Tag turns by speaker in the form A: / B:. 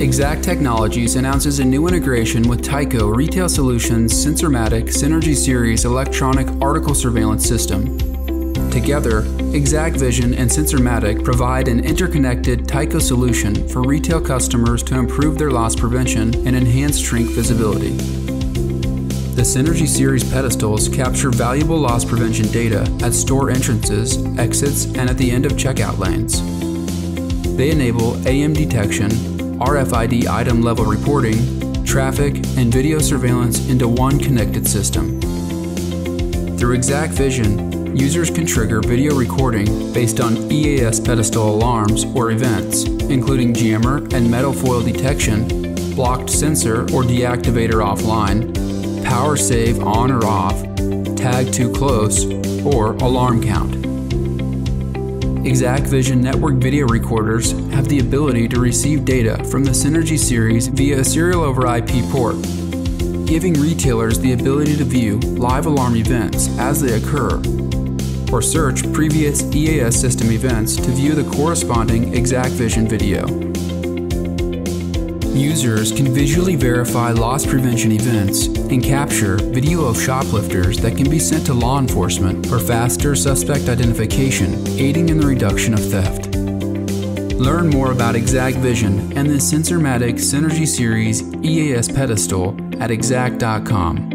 A: Exact Technologies announces a new integration with Tyco Retail Solutions Sensormatic Synergy Series electronic article surveillance system. Together, ExactVision and Sensormatic provide an interconnected Tyco solution for retail customers to improve their loss prevention and enhance shrink visibility. The Synergy Series pedestals capture valuable loss prevention data at store entrances, exits, and at the end of checkout lanes. They enable AM detection, RFID item level reporting, traffic, and video surveillance into one connected system. Through ExactVision, users can trigger video recording based on EAS pedestal alarms or events, including jammer and metal foil detection, blocked sensor or deactivator offline, power save on or off, tag too close, or alarm count. ExactVision network video recorders have the ability to receive data from the Synergy series via a serial over IP port, giving retailers the ability to view live alarm events as they occur, or search previous EAS system events to view the corresponding ExactVision video. Users can visually verify loss prevention events and capture video of shoplifters that can be sent to law enforcement for faster suspect identification, aiding in the reduction of theft. Learn more about ExactVision and the Sensormatic Synergy Series EAS pedestal at exact.com.